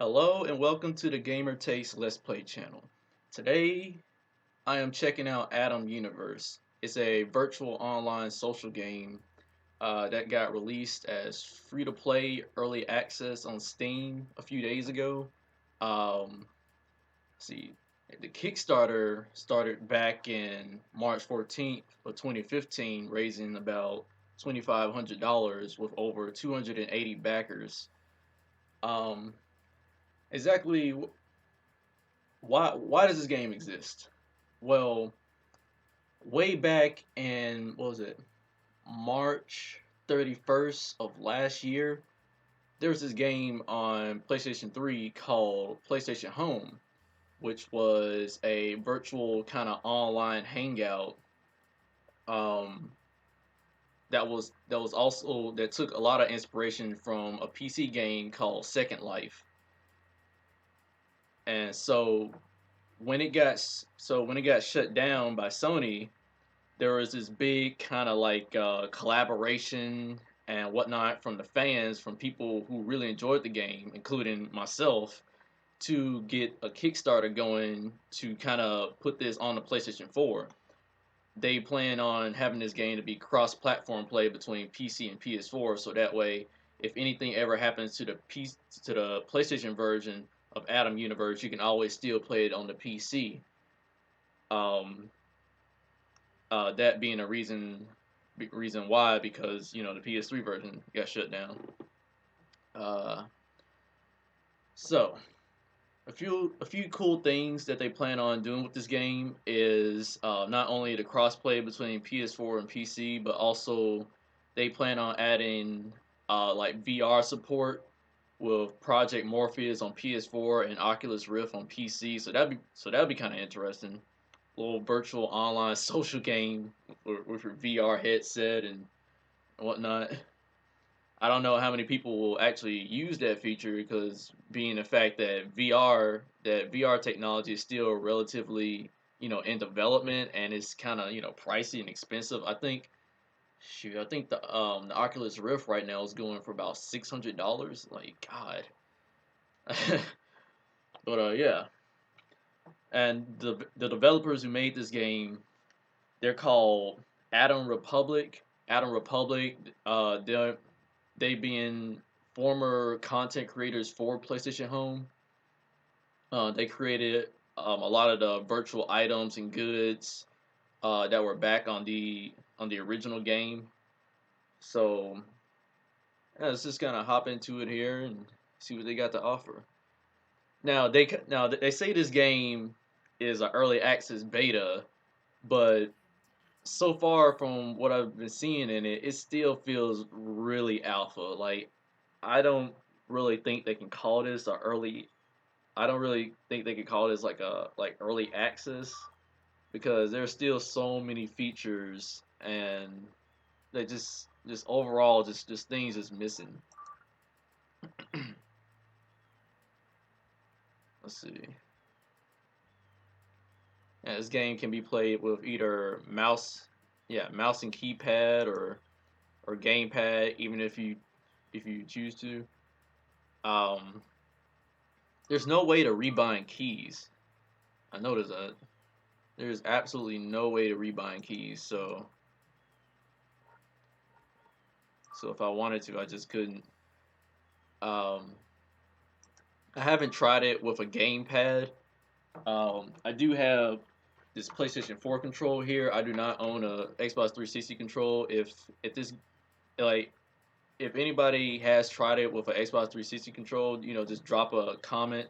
Hello and welcome to the Gamer Taste Let's Play channel. Today I am checking out Atom Universe. It's a virtual online social game that got released as free-to-play early access on Steam a few days ago. Let's see, the Kickstarter started back in March 14th of 2015, raising about $2,500 with over 280 backers. Um, exactly why does this game exist? Well, way back in what was it, March 31st of last year, there was this game on PlayStation 3 called PlayStation Home, which was a virtual kind of online hangout um, that was also that took a lot of inspiration from a PC game called Second Life. And when it got shut down by Sony, there was this big kind of like collaboration and whatnot from the fans, from people who really enjoyed the game, including myself, to get a Kickstarter going to kind of put this on the PlayStation 4. They plan on having this game to be cross-platform play between PC and PS4, so that way, if anything ever happens to the PlayStation version of Atom Universe, you can always still play it on the PC. Um, that being a reason why, because the PS3 version got shut down. Uh, so a few cool things that they plan on doing with this game is not only the crossplay between PS4 and PC, but also they plan on adding like VR support with Project Morpheus on PS4 and Oculus Rift on PC. So that'd be kind of interesting. Little virtual online social game with your VR headset and whatnot. I don't know how many people will actually use that feature, because being the fact that VR technology is still relatively in development, and it's kind of pricey and expensive. I think the Oculus Rift right now is going for about $600. Like, God. But yeah, and the developers who made this game, they're called Atom Republic. Atom Republic, they being former content creators for PlayStation Home. They created a lot of the virtual items and goods that were back on the original game. So yeah, let's just kind of hop into it here and see what they got to offer. Now they say this game is an early access beta, but so far from what I've been seeing in it, it still feels really alpha. Like, I don't really think they can call this a early. I don't really think they can call this like early access, because there's still so many features, and they just overall just things is missing. Let's see. Yeah, this game can be played with either mouse and keypad, or gamepad, even if you choose to. Um, there's no way to rebind keys. I noticed that. There's absolutely no way to rebind keys, so if I wanted to, I just couldn't. Um, I haven't tried it with a gamepad. I do have this PlayStation 4 control here. I do not own a Xbox 360 control. Like if anybody has tried it with an Xbox 360 control, just drop a comment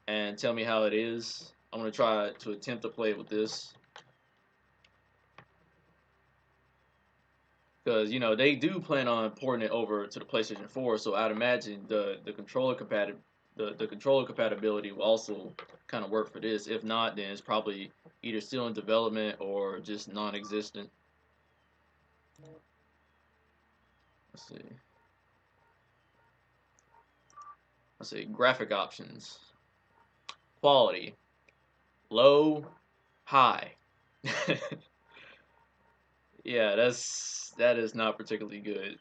and tell me how it is. I'm gonna try to attempt to play it with this, because they do plan on porting it over to the PlayStation 4. So I'd imagine the controller compatibility will also kind of work for this. If not, then it's probably either still in development or just non-existent. Let's see. Let's see. Graphic options. Quality. Low. High. Yeah, that is not particularly good.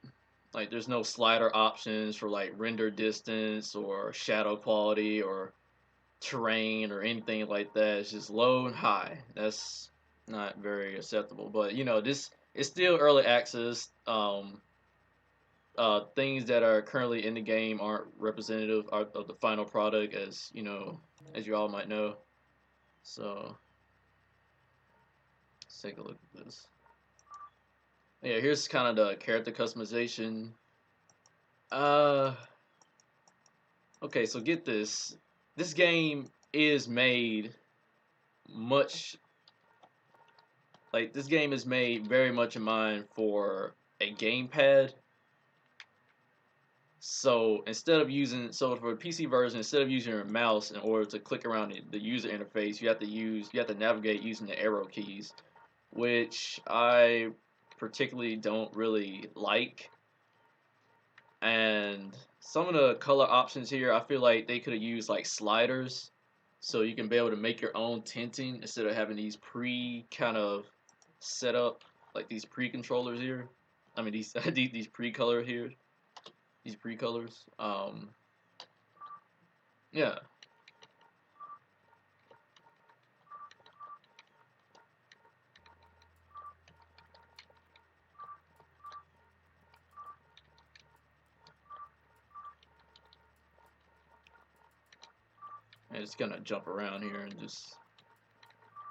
Like there's no slider options for like render distance or shadow quality or terrain or anything like that. It's just low and high. That's not very acceptable. But you know, this is still early access. Things that are currently in the game aren't representative of the final product, as you know, as you all might know. So let's take a look at this. Yeah, here's kind of the character customization. Uh, okay, so get this. This game is made much this game is made very much in mind for a gamepad. So instead of using for the PC version, instead of using your mouse in order to click around the user interface, you have to navigate using the arrow keys, which I particularly don't really like. And some of the color options here, I feel like they could have used like sliders, so you can be able to make your own tinting instead of having these pre kind of set up like these pre controllers here. I mean these these pre color here, these pre colors. Yeah, and it's gonna jump around here and just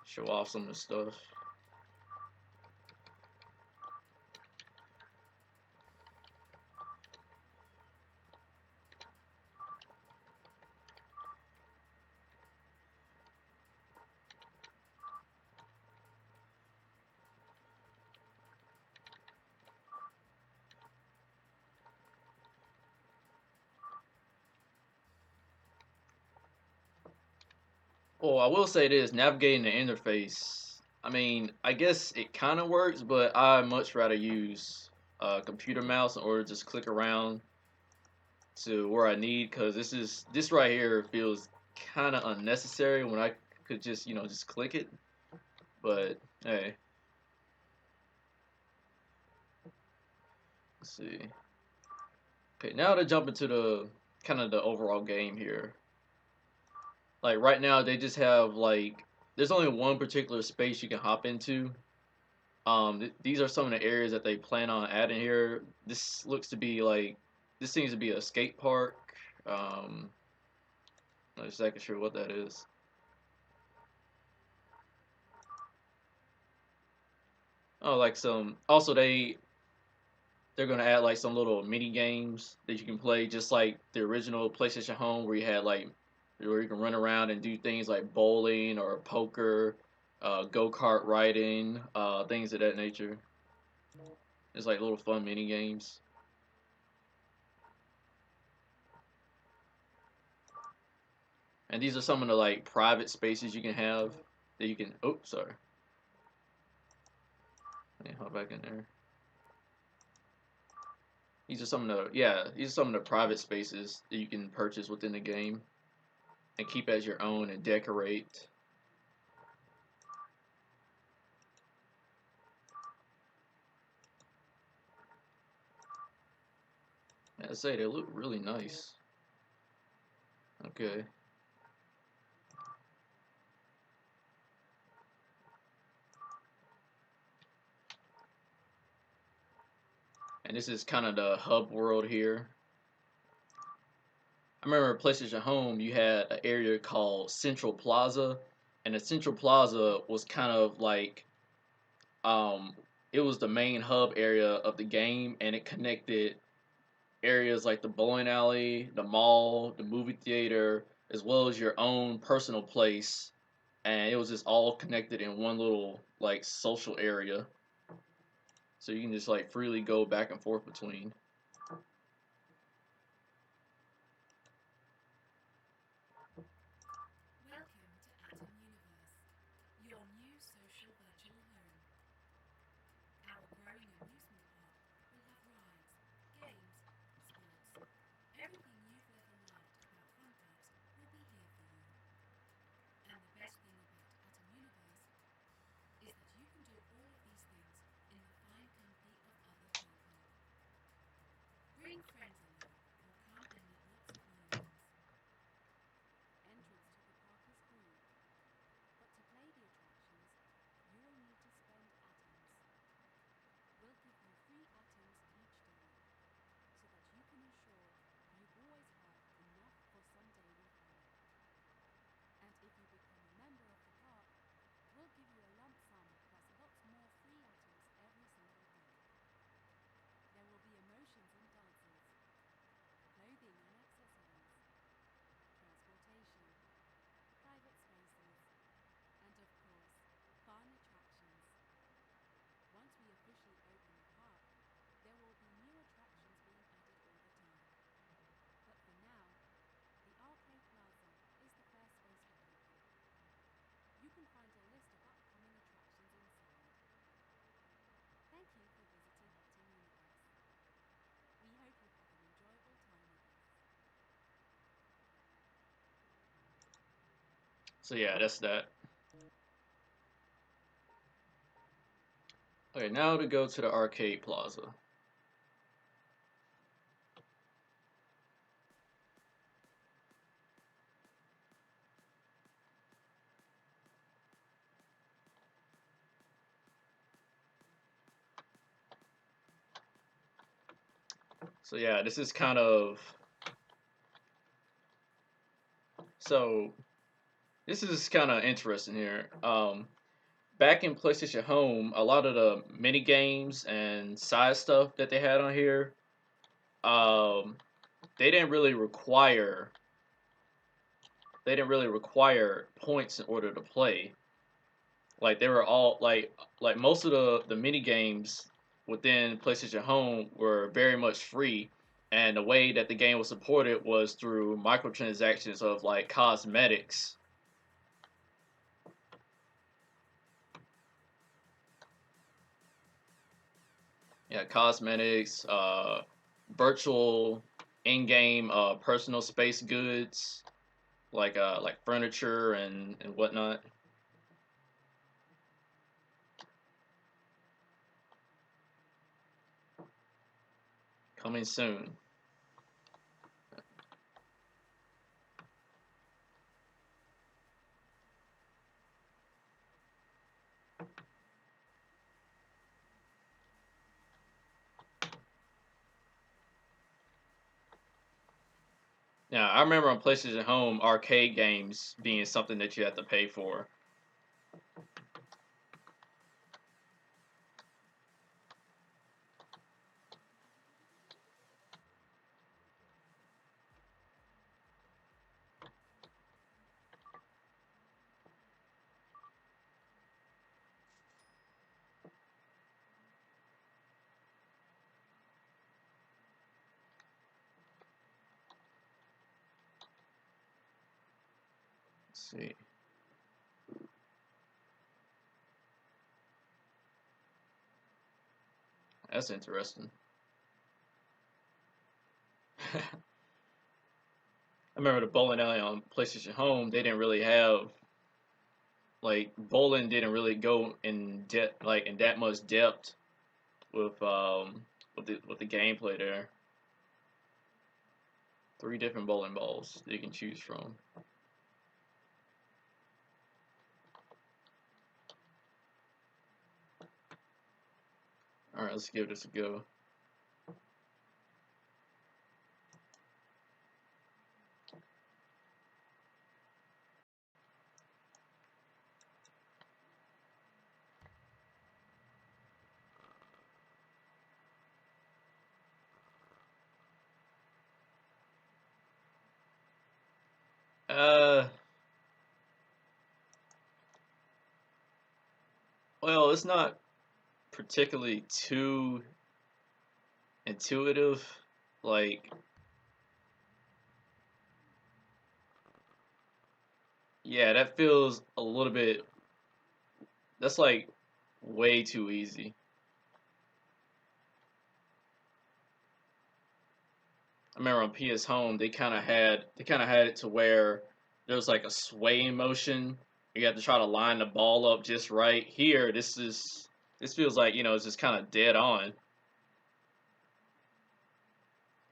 show off some of the stuff. Well, I will say this: navigating the interface. I mean, I guess it kind of works, but I much rather use a computer mouse in order to just click around to where I need, because this right here feels kind of unnecessary when I could just just click it. But hey, let's see. Okay, now to jump into the kind of the overall game here. Like right now, they just have like there's only one particular space you can hop into. These are some of the areas that they plan on adding here. This looks to be like this seems to be a skate park. Um, Not exactly sure what that is. Oh, like some. Also, they're gonna add like some little mini games that you can play, just like the original PlayStation Home, where you had like where you can run around and do things like bowling or poker, go kart riding, things of that nature. It's like little fun mini games, and these are some of the like private spaces you can have that you can. Oh, sorry. Let me hop back in there. These are some of the private spaces that you can purchase within the game and keep as your own and decorate. I say they look really nice. Okay. And this is kind of the hub world here. I remember at PlayStation Home, you had an area called Central Plaza, and the Central Plaza was kind of like um, it was the main hub area of the game, and it connected areas like the bowling alley, the mall, the movie theater, as well as your own personal place, and it was just all connected in one little like social area, so you can just like freely go back and forth between. So yeah, that's that. Okay, now to go to the arcade plaza. So yeah, this is kind of so this is kind of interesting here. Back in PlayStation Home, a lot of the mini games and side stuff that they had on here, um, they didn't really require they didn't really require points in order to play. Like they were all like most of the mini games within PlayStation Home were very much free, and the way that the game was supported was through microtransactions of like cosmetics. Yeah, cosmetics, virtual in-game personal space goods like furniture and whatnot. Coming soon. Yeah, I remember on PlayStation Home arcade games being something that you had to pay for. Let's see. That's interesting. I remember the bowling alley on PlayStation Home. They didn't really have like bowling didn't really go in depth like in that much depth with the gameplay there. Three different bowling balls that you can choose from. All right, let's give this a go. Uh, well, it's not particularly too intuitive. Like, yeah, that feels a little bit. That's like way too easy. I remember on PS Home, they kind of had it to where there was like a swaying motion. You have to try to line the ball up just right. Here, this feels like it's just kind of dead on.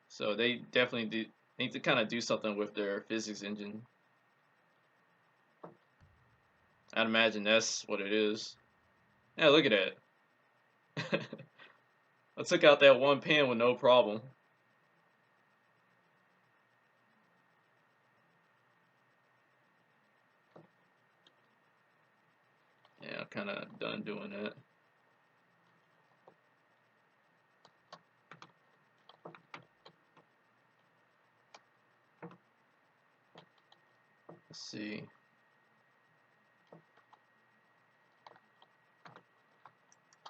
So they definitely need to kind of do something with their physics engine. I'd imagine that's what it is. Yeah, look at that. I took out that one pin with no problem. Yeah, I'm kind of done doing that. Let's see.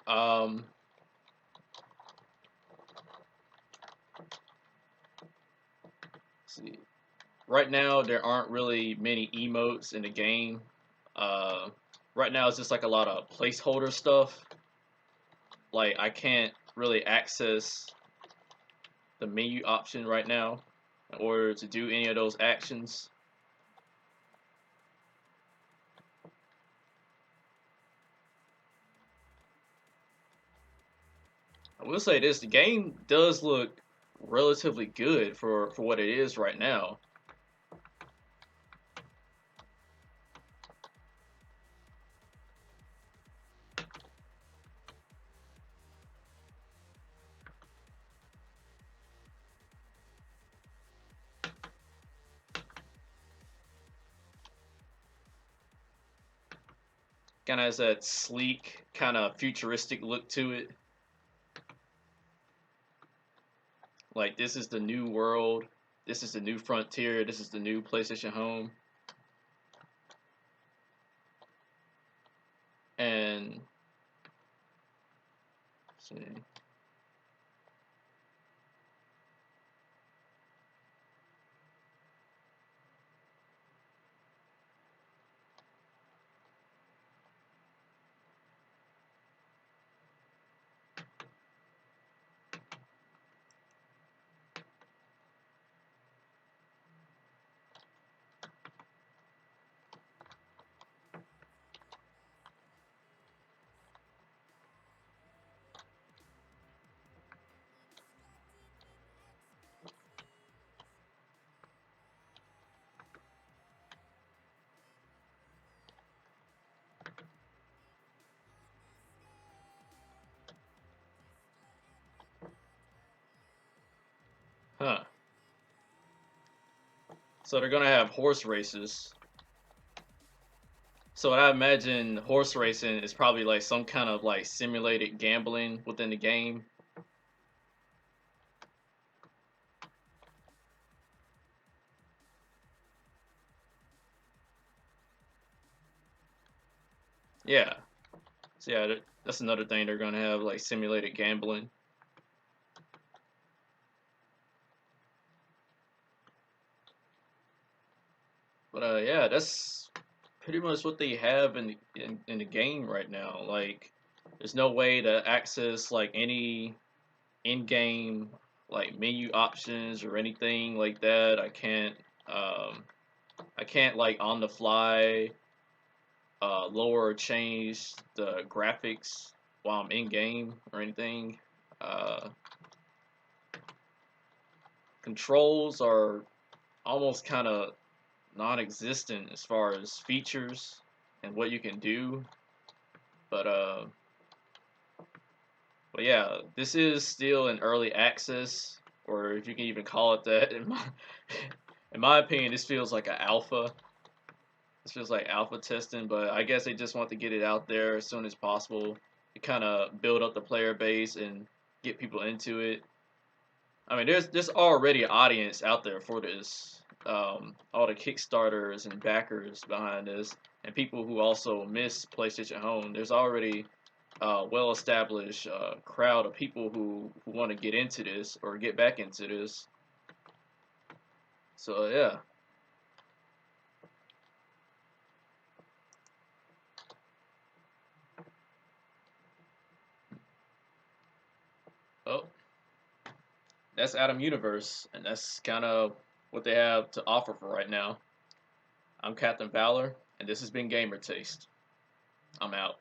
Um, let's see. Right now, there aren't really many emotes in the game. Uh, right now, it's just like a lot of placeholder stuff. Like I can't really access the menu option right now in order to do any of those actions. I will say this: the game does look relatively good for what it is right now. Kind of has that sleek, kind of futuristic look to it. Like this is the new world. This is the new frontier. This is the new PlayStation Home. And let's see. Huh. So they're gonna have horse races. So what I imagine horse racing is probably like some kind of like simulated gambling within the game. Yeah. So yeah, that's another thing they're gonna have like simulated gambling. But yeah, that's pretty much what they have in the game right now. Like, there's no way to access like any in-game like menu options or anything like that. Um, I can't like on the fly lower or change the graphics while I'm in game or anything. Uh, Controls are almost kind of non-existent as far as features and what you can do. But but yeah, this is still in early access, or if you can even call it that. In my opinion, this feels like an alpha. This feels like alpha testing, but I guess they just want to get it out there as soon as possible to kind of build up the player base and get people into it. I mean, there's already an audience out there for this. All the Kickstarters and backers behind this, and people who also miss PlayStation Home. There's already a well-established crowd of people who want to get into this or get back into this. So yeah. Oh, that's Adam Universe, and that's kind of what they have to offer for right now. I'm Captain Valor, and this has been Gamer Taste. I'm out.